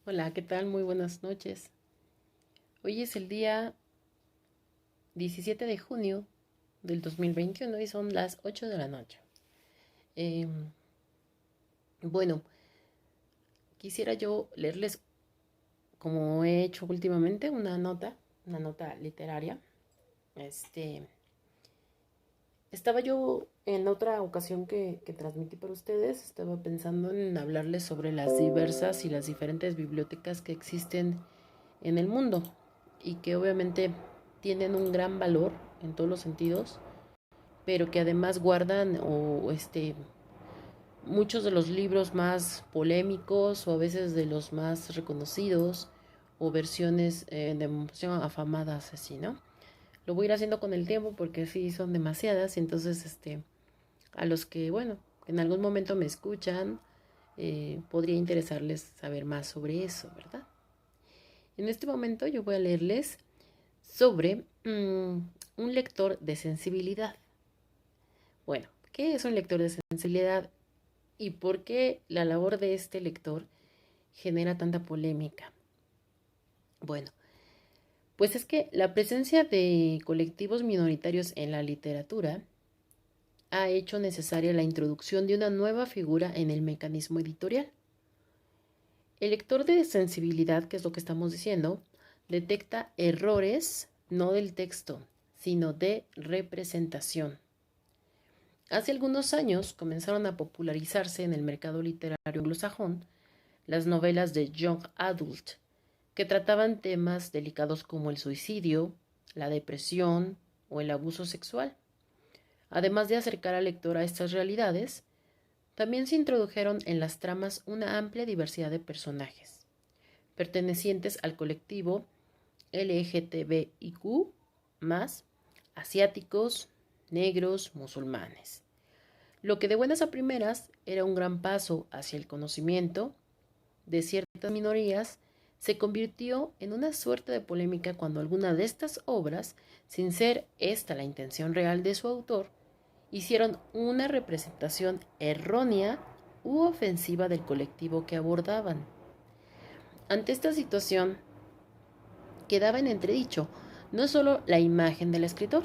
Hola, ¿qué tal? Muy buenas noches. Hoy es el día 17 de junio del 2021 y son las 8 de la noche. Em, bueno, quisiera yo leerles, como he hecho últimamente, una nota literaria. Este, Estaba yo en otra ocasión que transmití para ustedes, estaba pensando en hablarles sobre las diversas y las diferentes bibliotecas que existen en el mundo y que obviamente tienen un gran valor en todos los sentidos, pero que además guardan muchos de los libros más polémicos o a veces de los más reconocidos o versiones de emoción afamadas así, ¿no? Lo voy a ir haciendo con el tiempo porque sí son demasiadas y entonces a los que, bueno, en algún momento me escuchan, podría interesarles saber más sobre eso, ¿verdad? En este momento yo voy a leerles sobre un lector de sensibilidad. Bueno, ¿qué es un lector de sensibilidad y por qué la labor de este lector genera tanta polémica? Bueno, pues es que la presencia de colectivos minoritarios en la literatura ha hecho necesaria la introducción de una nueva figura en el mecanismo editorial. El lector de sensibilidad, que es lo que estamos diciendo, detecta errores no del texto, sino de representación. Hace algunos años comenzaron a popularizarse en el mercado literario anglosajón las novelas de Young Adult, que trataban temas delicados como el suicidio, la depresión o el abuso sexual. Además de acercar al lector a estas realidades, también se introdujeron en las tramas una amplia diversidad de personajes, pertenecientes al colectivo LGTBIQ, asiáticos, negros, musulmanes. Lo que de buenas a primeras era un gran paso hacia el conocimiento de ciertas minorías, se convirtió en una suerte de polémica cuando alguna de estas obras, sin ser esta la intención real de su autor, hicieron una representación errónea u ofensiva del colectivo que abordaban. Ante esta situación, quedaba en entredicho no solo la imagen del escritor,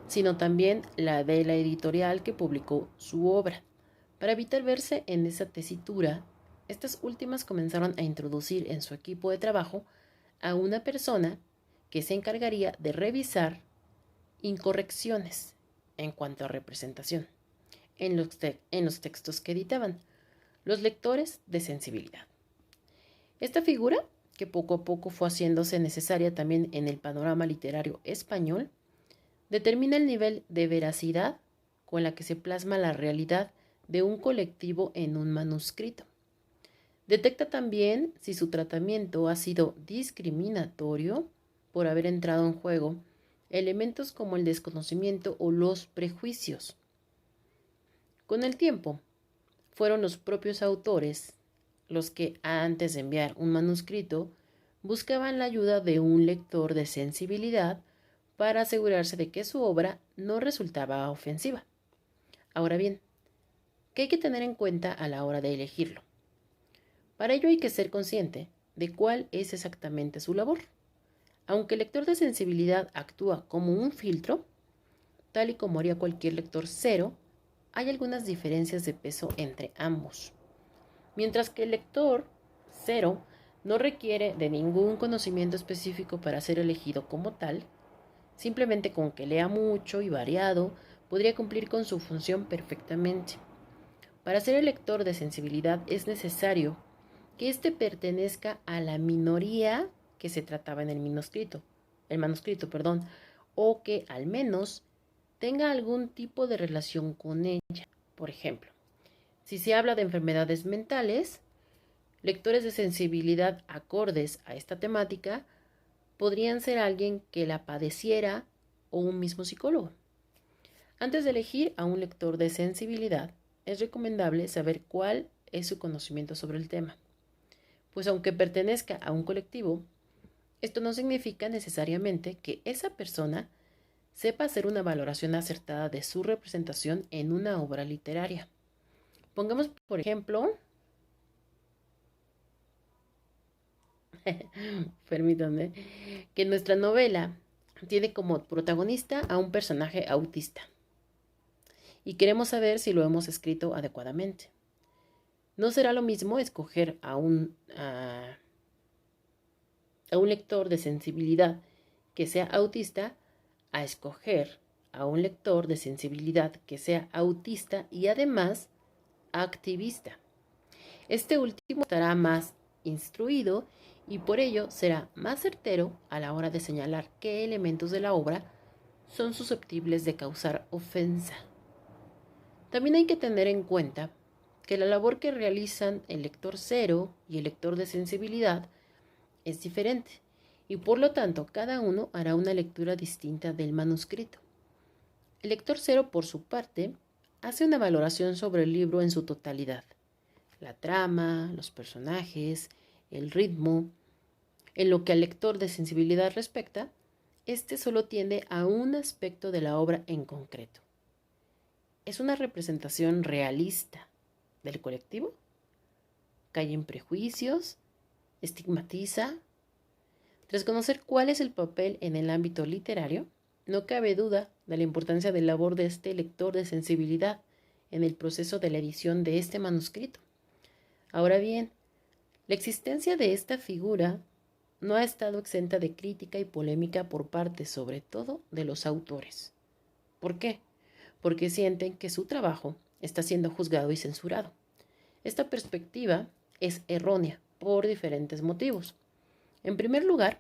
sino también la de la editorial que publicó su obra. Para evitar verse en esa tesitura, estas últimas comenzaron a introducir en su equipo de trabajo a una persona que se encargaría de revisar incorrecciones en cuanto a representación en los textos que editaban, los lectores de sensibilidad. Esta figura, que poco a poco fue haciéndose necesaria también en el panorama literario español, determina el nivel de veracidad con la que se plasma la realidad de un colectivo en un manuscrito. Detecta también si su tratamiento ha sido discriminatorio por haber entrado en juego elementos como el desconocimiento o los prejuicios. Con el tiempo, fueron los propios autores los que, antes de enviar un manuscrito, buscaban la ayuda de un lector de sensibilidad para asegurarse de que su obra no resultaba ofensiva. Ahora bien, ¿qué hay que tener en cuenta a la hora de elegirlo? Para ello hay que ser consciente de cuál es exactamente su labor. Aunque el lector de sensibilidad actúa como un filtro, tal y como haría cualquier lector cero, hay algunas diferencias de peso entre ambos. Mientras que el lector cero no requiere de ningún conocimiento específico para ser elegido como tal, simplemente con que lea mucho y variado, podría cumplir con su función perfectamente. Para ser el lector de sensibilidad es necesario que éste pertenezca a la minoría que se trataba en el manuscrito, o que al menos tenga algún tipo de relación con ella. Por ejemplo, si se habla de enfermedades mentales, lectores de sensibilidad acordes a esta temática podrían ser alguien que la padeciera o un mismo psicólogo. Antes de elegir a un lector de sensibilidad, es recomendable saber cuál es su conocimiento sobre el tema. Pues aunque pertenezca a un colectivo, esto no significa necesariamente que esa persona sepa hacer una valoración acertada de su representación en una obra literaria. Pongamos, por ejemplo, permítanme, que nuestra novela tiene como protagonista a un personaje autista y queremos saber si lo hemos escrito adecuadamente. No será lo mismo escoger a un lector de sensibilidad que sea autista a escoger a un lector de sensibilidad que sea autista y además activista. Este último estará más instruido y por ello será más certero a la hora de señalar qué elementos de la obra son susceptibles de causar ofensa. También hay que tener en cuenta que la labor que realizan el lector cero y el lector de sensibilidad es diferente y por lo tanto cada uno hará una lectura distinta del manuscrito. El lector cero, por su parte, hace una valoración sobre el libro en su totalidad. La trama, los personajes, el ritmo. En lo que al lector de sensibilidad respecta, este solo tiende a un aspecto de la obra en concreto. ¿Es una representación realista del colectivo? ¿Cae en prejuicios? ¿Estigmatiza? Tras conocer cuál es el papel en el ámbito literario, no cabe duda de la importancia de la labor de este lector de sensibilidad en el proceso de la edición de este manuscrito. Ahora bien, la existencia de esta figura no ha estado exenta de crítica y polémica por parte, sobre todo, de los autores. ¿Por qué? Porque sienten que su trabajo está siendo juzgado y censurado. Esta perspectiva es errónea por diferentes motivos. En primer lugar,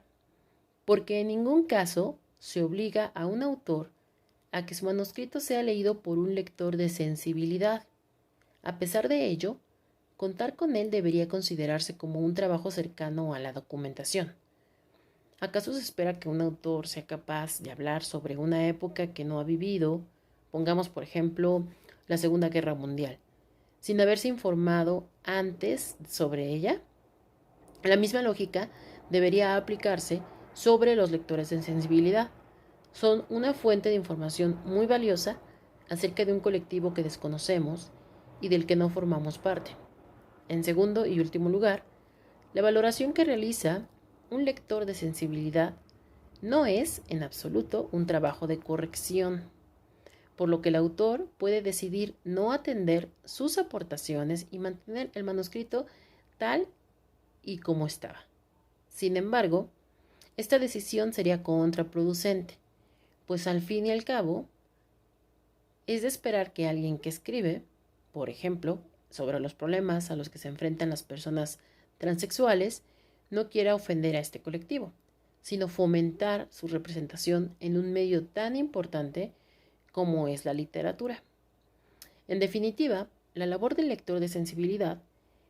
porque en ningún caso se obliga a un autor a que su manuscrito sea leído por un lector de sensibilidad. A pesar de ello, contar con él debería considerarse como un trabajo cercano a la documentación. ¿Acaso se espera que un autor sea capaz de hablar sobre una época que no ha vivido, pongamos por ejemplo la Segunda Guerra Mundial, sin haberse informado antes sobre ella? La misma lógica debería aplicarse sobre los lectores de sensibilidad. Son una fuente de información muy valiosa acerca de un colectivo que desconocemos y del que no formamos parte. En segundo y último lugar, la valoración que realiza un lector de sensibilidad no es, en absoluto, un trabajo de corrección, por lo que el autor puede decidir no atender sus aportaciones y mantener el manuscrito tal y como estaba. Sin embargo, esta decisión sería contraproducente, pues al fin y al cabo, es de esperar que alguien que escribe, por ejemplo, sobre los problemas a los que se enfrentan las personas transexuales, no quiera ofender a este colectivo, sino fomentar su representación en un medio tan importante como es la literatura. En definitiva, la labor del lector de sensibilidad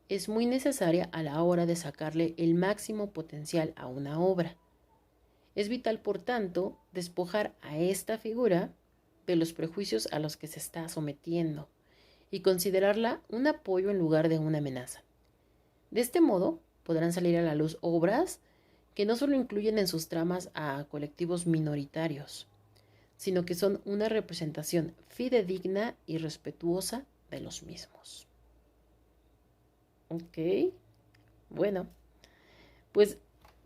es muy necesaria a la hora de sacarle el máximo potencial a una obra. Es vital, por tanto, despojar a esta figura de los prejuicios a los que se está sometiendo y considerarla un apoyo en lugar de una amenaza. De este modo, podrán salir a la luz obras que no solo incluyen en sus tramas a colectivos minoritarios, sino que son una representación fidedigna y respetuosa de los mismos. Ok, bueno, pues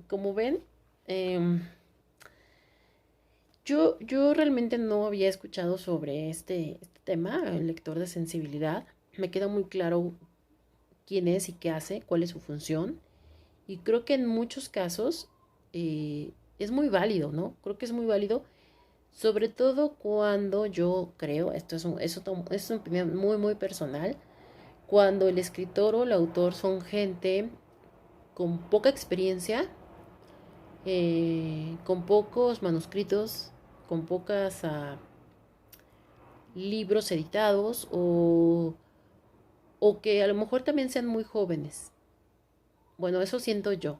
como ven, yo realmente no había escuchado sobre este tema, el lector de sensibilidad. Me queda muy claro quién es y qué hace, cuál es su función. Y creo que en muchos casos es muy válido, ¿no? Creo que es muy válido, sobre todo cuando yo creo, es una opinión muy, muy personal, cuando el escritor o el autor son gente con poca experiencia, con pocos manuscritos, con pocos libros editados o que a lo mejor también sean muy jóvenes. Bueno, eso siento yo.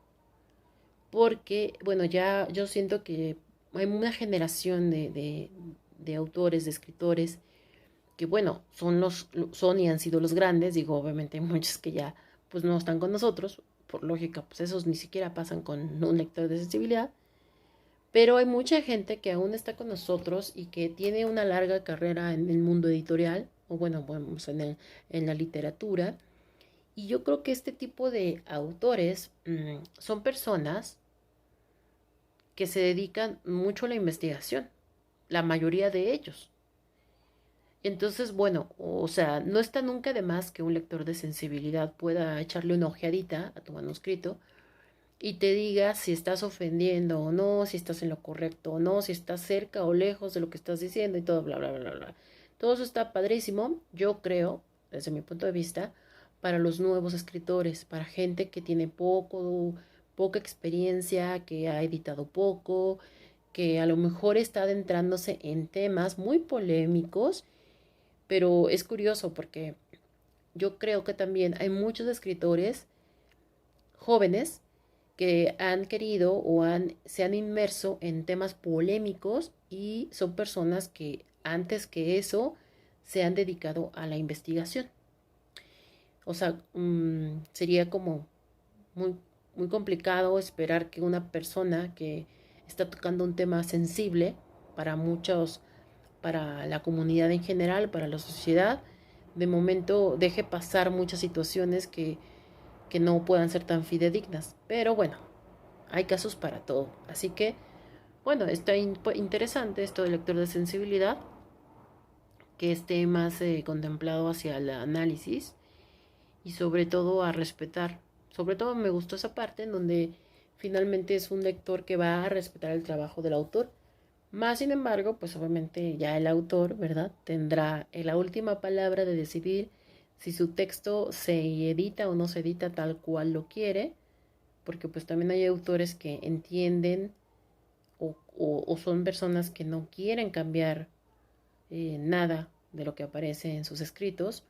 Porque, bueno, ya yo siento que hay una generación de autores, de escritores, que bueno, son y han sido los grandes, digo, obviamente hay muchos que ya pues no están con nosotros, por lógica, pues esos ni siquiera pasan con un lector de sensibilidad, pero hay mucha gente que aún está con nosotros y que tiene una larga carrera en el mundo editorial, o bueno, en la literatura, Y yo creo que este tipo de autores son personas que se dedican mucho a la investigación, la mayoría de ellos. Entonces, bueno, o sea, no está nunca de más que un lector de sensibilidad pueda echarle una ojeadita a tu manuscrito y te diga si estás ofendiendo o no, si estás en lo correcto o no, si estás cerca o lejos de lo que estás diciendo y todo, bla, bla, bla, bla. Todo eso está padrísimo, yo creo, desde mi punto de vista, para los nuevos escritores, para gente que tiene poca experiencia, que ha editado poco, que a lo mejor está adentrándose en temas muy polémicos, pero es curioso porque yo creo que también hay muchos escritores jóvenes que han querido se han inmerso en temas polémicos y son personas que antes que eso se han dedicado a la investigación. O sea, sería como muy, muy complicado esperar que una persona que está tocando un tema sensible para muchos, para la comunidad en general, para la sociedad, de momento deje pasar muchas situaciones que no puedan ser tan fidedignas. Pero bueno, hay casos para todo. Así que, bueno, está interesante esto del lector de sensibilidad, que esté más contemplado hacia el análisis y sobre todo a respetar. Sobre todo me gustó esa parte en donde finalmente es un lector que va a respetar el trabajo del autor. Más sin embargo, pues obviamente ya el autor, ¿verdad? Tendrá la última palabra de decidir si su texto se edita o no se edita tal cual lo quiere, porque pues también hay autores que entienden o son personas que no quieren cambiar nada de lo que aparece en sus escritos.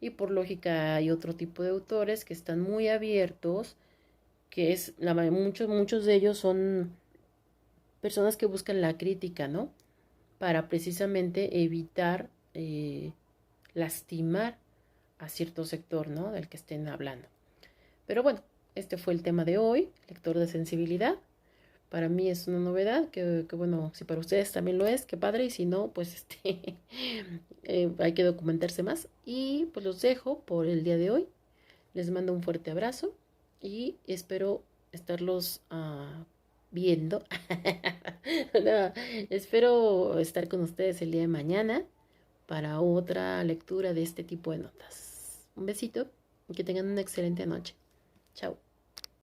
Y por lógica hay otro tipo de autores que están muy abiertos, que es, muchos de ellos son personas que buscan la crítica, ¿no? Para precisamente evitar lastimar a cierto sector, ¿no? Del que estén hablando. Pero bueno, este fue el tema de hoy, lector de sensibilidad. Para mí es una novedad, que bueno, si para ustedes también lo es, qué padre, y si no, pues hay que documentarse más. Y pues los dejo por el día de hoy. Les mando un fuerte abrazo y espero estarlos viendo. No, espero estar con ustedes el día de mañana para otra lectura de este tipo de notas. Un besito y que tengan una excelente noche. Chao.